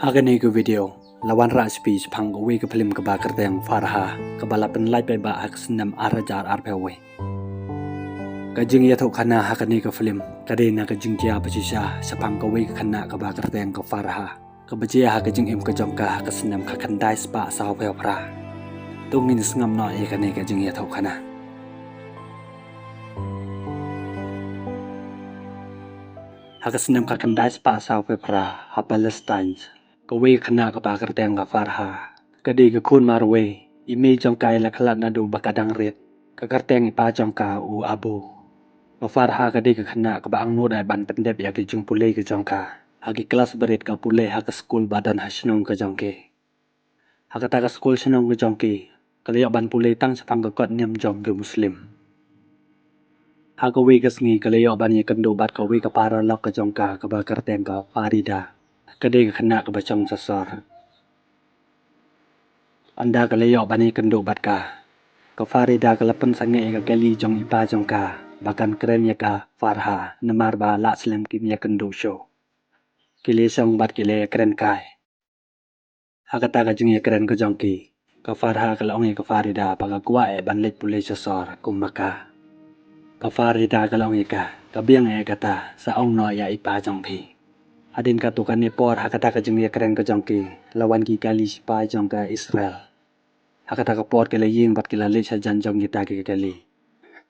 Agani ke video lawan raspi sepang gawe ke film ke bakar yang farha ke balapan lai pe ba hak senam arajar arpewe kajing ya thau khana hakani ke film kade na kajing dia pacisa sepang gawe ke khana ke bakar yang ke farha ke bejia kajing im ke jongka ke senam ka khandai spa saw pe pra tungin sngam no e kane kajing ya thau khana hak senam ka khandai spa saw pe pra ha Palestine gawe khana ka bakar yang ka farha kadi ke kun marwe imi jongkai la khalat na du bakadang ret ka karteng pa jongka u abu ka farha kadi ke khana ka bang no dai ban pendep ya ke jung pulei ke jongka hagi kelas berit ka pulei ha ka school badan hasnong ke jongke ha ka ta ka school snong ke jongki kali ban pulei tang sapang ka kot niam jong ke muslim ha ka wi ka sngi kali ban ye kan do bat ka wi ka para lok ke jongka ka bakar teng ka farida kadi ke khana ka bachong sasar anda kalayo bani kendo batka ka farida kalapan sange ka kali jong ipa jong ka bakan keren ya ka farha namar ba la slam kim ya kendo show kile song bat kile keren kai hakata ka jing ya keren ko jong ki ka farha kalong ka farida pa ka kwa e ban let pule sor kumaka ka farida kalong ka biang e kata sa ong no ya ipa jong phi adin ka tukan ni por hakata ka jing ya keren ko jong ki lawan ki kali sipa jong ka Israel hakata ka por kila yin bat kila le sa jan jong kita ki kali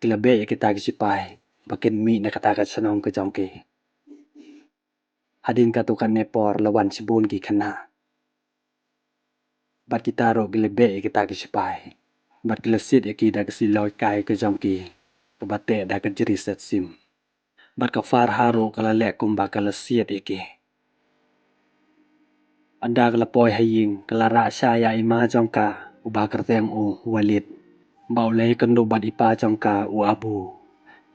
kila be kita ki sipai bakin mi na kata ka sanong ka jong ki hadin ka tukan ne por lawan sibun ki khana bat kita ro kila be kita ki sipai bat kila sit ki da ki loy kai ka jong ki ka bate da ka jiri set sim bat ka far haro kala le kum ba kala siet ki anda kala poi haying kala ra sha ya ima jong ka uba kerteng u walid bau le kendo bat ipa jong ka u abu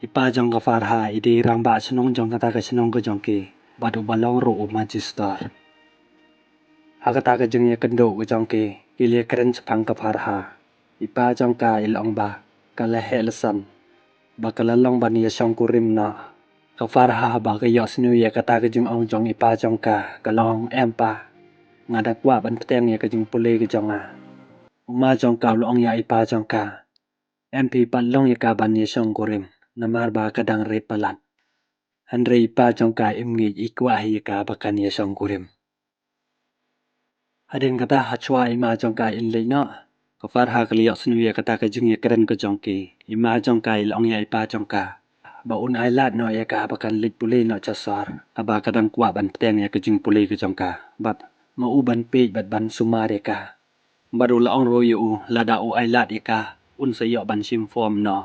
ipa jong ka farha ide rang ba snong jong kata ka snong ka jong ki bat u balong ro u magister hakata ka jeng ye kendo ka jong ki ile keren sepang ka farha ipa jong ka ilong ba kala helsan ba kala long ban ye song kurim na ka farha ba ka yo snu ye kata ka jeng ong jong ipa jong ka kalong empa ngada kwa ban peteng ye ka jeng pule ka jong a uma jong ka long ya ipa jong ka MP palong ya ka ban ye song kurim namar ba kadang re palat andre ipa jong ka imngi ikwa hi ka bakan ye song kurim adin kata hachwa ima jong ka in le no ka farha kali yok snu ye kata ka jing ye keren ka jong ki ima jong ka long ya ipa jong ka ba un ai lat no ye ka bakan lit pule no chasar aba kadang kwa ban peteng ye ka jing pule ka jong ka bat ma u ban pe bat ban sumare ka baru la ong ro yu la da u ai lat ye ka un se yo ban sim form no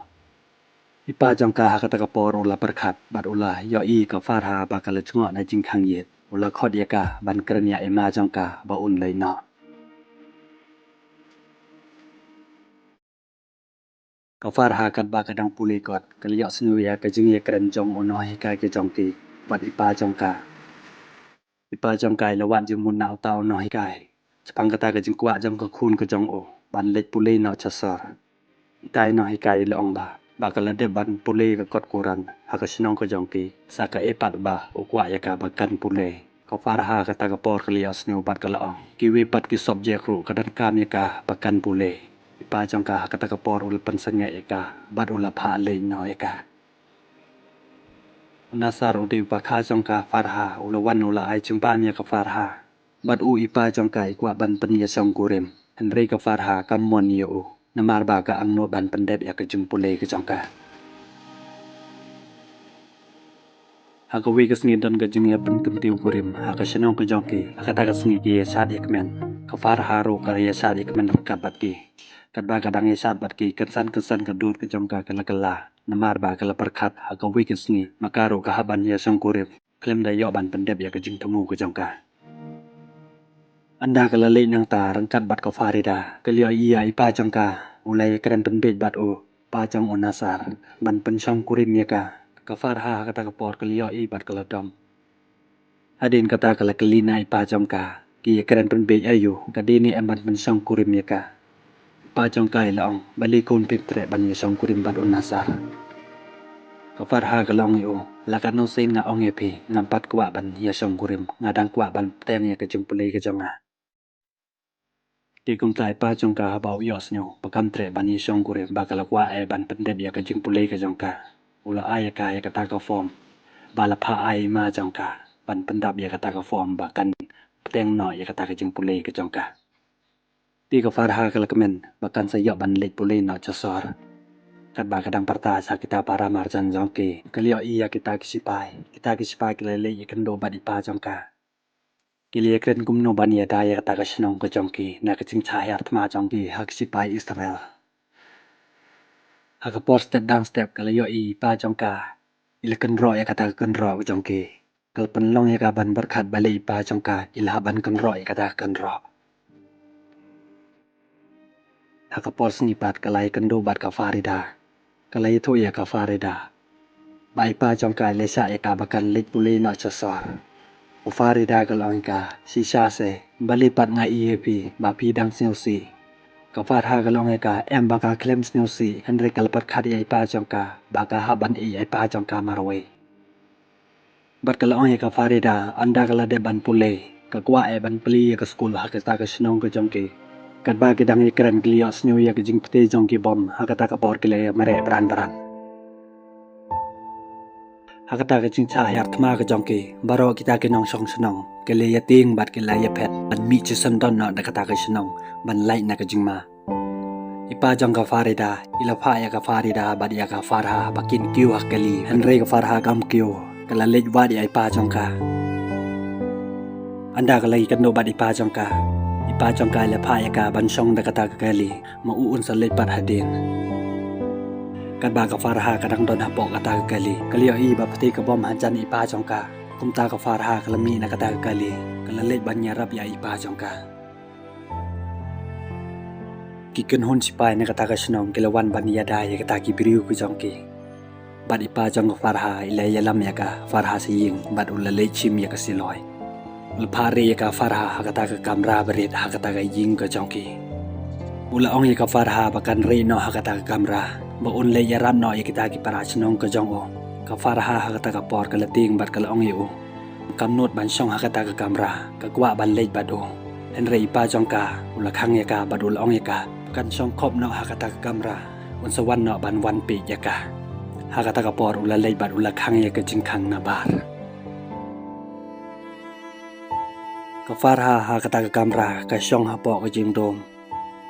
ipa jong ka hakata ka por ula perkhat bat ula yo i ka farha ba kala chungo na jing khang ye ula khot ye ka ban kren ya ima jong ka ba un le no ka farha kat ba kadang puli kot kala yo snu ya ka jing ye kren jong ono hi ka ke jong ki bat ipa jong ka lawan jing mun nau tau no hi kai chapang kata ka jing kwa jong ka khun ka jong o ban let puli no chasar tai no hi kai long ba bakal de ban pule ka kot kuran haka sinong ko jongki saka epat ba ukwa ya ka bakan pule ka farha ka ta ka por klias nu bat ka laong ki we pat ki subject ru kadan kam ya ka bakan pule ipa jongka ka ta ka por ul pan sanga ya ka bat ula pha le no ya ka nasar u di pa kha jongka farha ula wan ula ai chumpan ya ka farha bat u ipa jongka ikwa ban pan ya song kurem henry ka farha kam mon ya u namar ba ka ang no ban pandep ya ka jumpule ka jongka haka wi ka sngi don ka jing ya ban kum tiu kurim haka shanong ka jongki haka ta ka sngi ki ya sat ya kmen ka far haro ka ya sat ya kmen ka bat ki kat ba ka dang ya sat bat ki kan san ka dur ka jongka ka la namar ba ka la perkhat haka wi ka sngi makaro ka haban ya song kurim klem da yo ban pandep ya ka jing tamu ka jongka anda ka la le nang ta rangkat bat ka farida ka liyo iya ipa jongka ulai keren penbet bat o pa jong onasar ban pen song kurim ya ka ka farha kata ka por ka liyo i bat ka la dom adin kata ka la kalina ipa jongka ki keren penbet ayu ka dini em ban pen song kurim ya ka pa jongka ilong bali kun pip tre ban ya song kurim bat onasar ka farha ka long yo Lakan no sin nga ong epi ngampat kwa ban ya song kurim ngadang kwa ban tem ya ke jempulai ke jonga. Di kum tai pa jong ka bau yos nyo pakam tre ban ya song kurim bakal kwa ban pendem ya ke jempulai ke jongka. Ula ay ka ya kata ka form bala pa ay ma jongka ban pendap ya kata ka form bakan teng no ya kata ka jempulai ke jongka. Di ka farha ka lakmen bakan sa yo ban lek pulai no chasor. Kat ba kadang parta sa kita para marjan jongki kalio iya kita kisipai kila le ikan do badi pa jongka kilia kren kumno bani ada ya kata kasinong ke jongki na kecing cahaya tma jongki hak sipai Israel hak por step down step kalio i pa jongka ila kenro ya kata kenro ke jongki kal penlong ya kaban berkat balai pa jongka ila ban kenro ya kata kenro hak por snipat kalai kendo bat ka farida kalai tu ya ka farida bai pa jongka lesa ya ka bakan lit pulai no chasor Ufarida kalongka sisa se balipat nga EAP ba pidang snewsi ka farha kalongka em baka claim snewsi Henry kalpat khadi ai pa jongka baka haban ai pa jongka marwe bat kalong ka farida anda kala de ban pule ka kwa e ban pli ka school ha ka ta ka snong ka jongki kat ba kidang ikran klios snew ya ka jing pte jongki bom ha ka ta ka por kile mare bran Hakata ka ching cha yar thma ka jongki baro kita ke nong song snong ke le ya ting bat ke la ya phet ban mi chi san don na kata ka snong ban lai na ka jing ma ipa jong ka farida ila pha ya ka farida bat ya ka farha bakin kiu hakali henre ka farha kam kiu kala lej wa di ai pa jong ka anda ka lai kan no bat ipa jong ka la pha ya ka ban song da kata ka kali ma u un sa lej pat hadin kan ba ka farha kadang don hapok kata kali kalio i ba pati ka bom hanjan ipa jongka kumta ka farha kalami na kata kali kalalej banya rap ya ipa jongka kiken hon sipai na kata ka snong kilawan bania da ya kata ki briu ku jongki bad ipa jong ka farha ila ya lam ya ka farha siying bad ulalej chim ya ka siloy ul phari ya ka farha kata ka kamra berit ha kata ka ying ka jongki ula ong ya ka farha bakan re no ha kata ka kamra ba un le yaran no kita ki para chnong ka jong o ka farha ha kata ka por ka lating bat ka ong yu kam not ban song ha kata ka kamra ka kwa ban le bat o en rei pa jong ka ula khang ya ka badul ong ya ka kan song khop no ha kata ka kamra un sawan no ban wan pe ya ka ha kata ka por ula le bat ula khang ya ka jing khang na bar ka farha ha kata ka kamra ka song ha po ka jing dom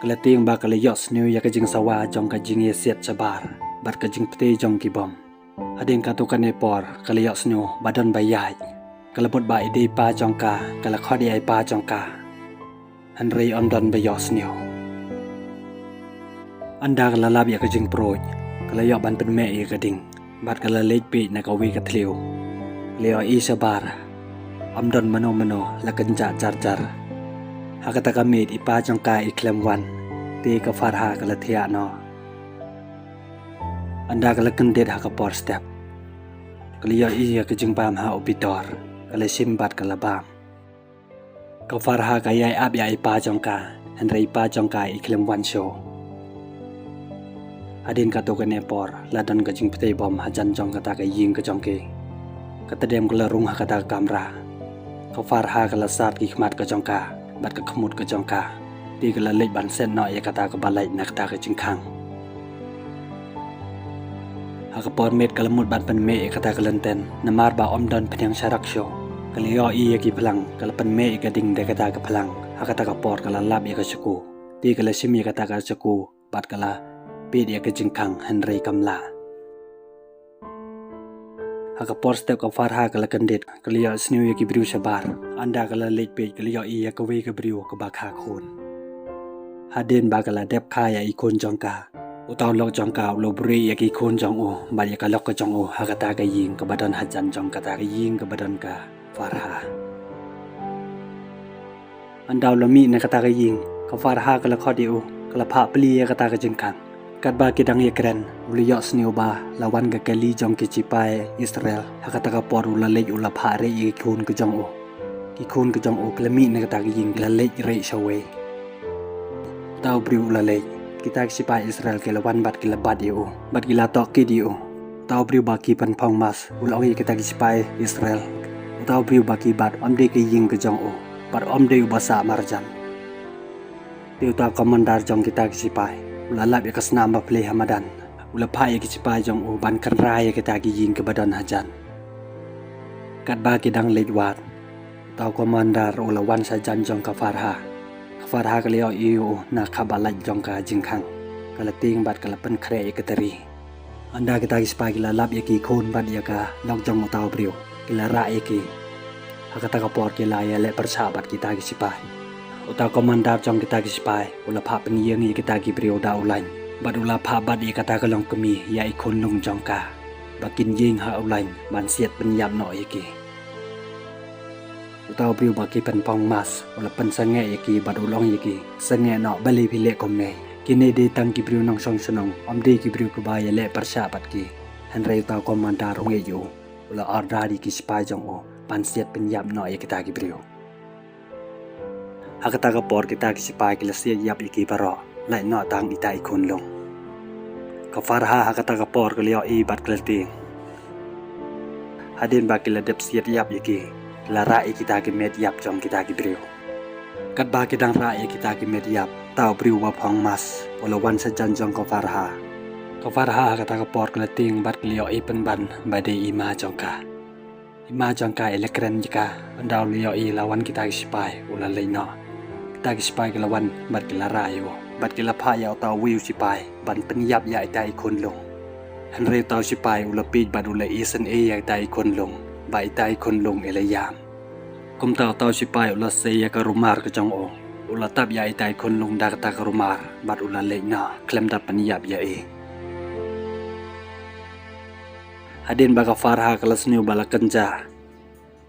kala ting ba kala yos new ya ka jing sawa jong ka jing ye set chabar bat ka jing pte jong ki bom ading ka to ka ne por kala yos new badan ba yai kala bot ba ide pa jong ka kala khodi ai pa jong ka Henry on don ba yos new anda kala lab ya ka jing proj kala yo ban pen me ya ka ding bat kala lej pe na ka wi ka thliu leo i sabar am don mano la kan ja jar jar hakata kamit ipa jong ka iklem wan te ka farha kala thia no anda kala kendet ha ka por step kaliya iya ka jing bam ha obitor kala simbat kala bam ka farha ka yai ab ya ipa jong ka henry ipa jong ka iklem wan show adin ka to ka ne por ladon ka jing pte bom ha jan jong ka ta ka ying ka jong ke ka tadem kala rung ha ka ta kamra ka farha kala sat ki khmat ka jong ka bat ka khmut ka jongka ti kala lej ban sen no ya kata ka balai na kata ka jingkhang ha ka por met kala mut ban pan me kata ka lenten na mar ba om don phyang sharak sho kala yo i ya ki phalang kala pan me ka ding de kata ka phalang ha kata ka por kala lab ya ka chaku ti kala sim ya kata ka chaku bat kala pe ya ka jingkhang henry kamla haka por step ka farha kala kandet kaliya snew ya ki briu shabar anda kala lej pe kaliya i ya ka we ka briu ka ba kha khon hadin ba kala dep kha ya i khon jongka utaw lok jongka lo bri ya ki khon jong o ba ya ka lok ka jong o haka ta ka ying ka badan hajan jong ka ta ka ying ka badan ka farha anda lo mi na ka ta ka ying ka farha kala khodi o kala pha pli ya ka ta ka jingkan kat ba kidang yekren uliyos ni ba lawan ga kali jong ki chipai Israel hakata ka por ula lej ula phare i khun ka jong o ki khun ka jong o klami na ka ying la lej re shawe taw bri ula lej kita chipai Israel ke lawan bat ki labat yo bat ki la tok ki dio Tahu beriu baki pan pong mas ulang kita sipai Israel. Tahu beriu baki bat omde ke ying ke jong o. Bat omde ubasa marjan. Tiu tahu komandar jong kita sipai. Ulalap ya kesnam play Hamadan. Ulapai ya sipai jong o ban kan raya kita ying ke badan hajan. Kat baki dang lejwat. Tahu komandar ulawan sajan jong ka Farha. Ka Farha kalio iyo na kabalat jong ka jingkang. Kalating bat kalapan kre ke teri. Anda kita sipai kila lap yaki kon bat yaka log jong tahu beriu. Kila ra yaki. Hakata kapor kila ya le persahabat kita sipai. Utau komandar jong kita sipai. Ula pa peniyang ya kita beriu da ulain. Bat ula pa bat ya kata kalong kemi ya ikon lung jong ka. Bakin ying ha ulain ban siat penyap no yaki. Utau beriu baki penpong mas. Ula pensenge yaki bat ulong yaki. Senge no bali pilek komne. Kini di tang ki beriu nong song senong omde ki beriu kebaya le persahabat ki henrei tau komandar ngeju ula orda di ki sipai jong o pansiat penyap no ya kita ki beriu hakata kapor kita ki sipai ki lasiat yap iki paro lai no tang ita ikon long ka Farha hakata kapor ki leo i bat kleting hadin ba ki ladep siat yap iki lara kita ki med yap jong kita ki beriu kat ba ki dang ra kita ki med yap tahu beriu wapang mas walawan sajan jong ka Farha. Ka Farha kata kapor kelating bat kelio ipen ban badai ima jongka. Ima jongka elekren jika andau lio i lawan kita sipai ula leino. Kita sipai lawan bat kelara yo. Bat kelapa ya tahu wiu sipai ban penyap ya itai kon long. Henry tahu sipai ula pij bat ula isen ya itai kon long. Ba itai kon long elayam. Kum tahu sipai ula seya ka rumar ke jong o. Ula tab ya itai kon lung dak tak rumar bat ula leina klem da peniyap ya hadin baka Farha kelas niu bala kenja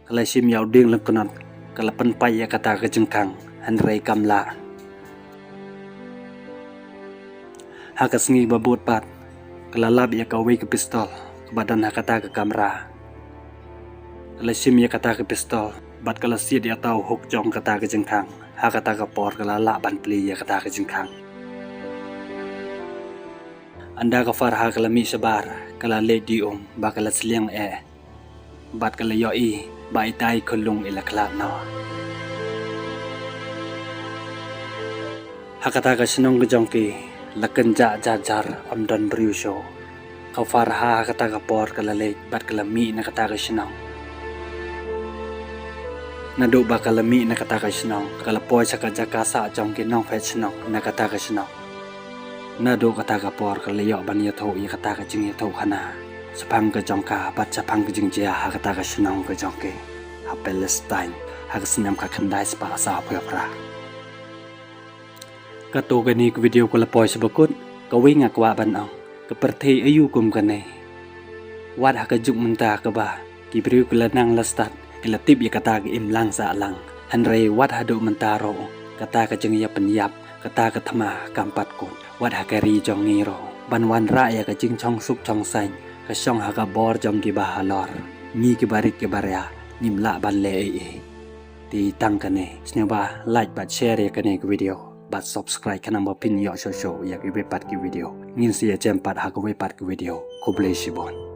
kala sim ya uding lekonot kala penpai ya kata ke jengkang henrei kamla hakas ngi babut pat kala lab ya kawe ke pistol ke badan hakata ke kamera kala sim ya kata ke pistol bat kala siat ya tahu hok jong kata ke jengkang hakata kapor kala la ban pli ya kata ke jingkang anda ka Farha kala mi sabar kala le di ba kala sliang bat kala yo i ba itai kolung ila kala no hakata ka sinong ke jongki laken ja jar amdan beriu show ka Farha hakata kapor kala le bat kala mi na kata ka sinong Nado ba kalami na kata ka sinong kalapoy sa kajakasa jong kinong fet sinong na kata ka sinong Nado kata ka por kalayo ban ya tho ya kata ka jing ya tho hana sapang ka jong ka bat sapang ka jing jia ha kata ka sinong ka jong ke ha Palestine ha ka sinam ka khandai spa sa phra ka to ka ni video ko lapoy sa bakut ka winga kwa ban ong ka perthei ayu kum ka ne wat ha ka juk munta ka ba ki brio ko lanang lastat Ilatip ya kata ke imlang sa alang henrei wat hadu mentaro kata ke jeng ya penyap kata ke thama kampat ko wat hakari jong ngiro banwan ra ya ke jing chong sup chong sain ke shong ha ka bor jong ki bahalor ni ki barit ki barya nimla ban le ti tang kane sneba like bat share ya kane video bat subscribe kana mo pin yo show ya ki be pat ki video ngin si ya jem pat ha ko be pat ki video ko bless you bon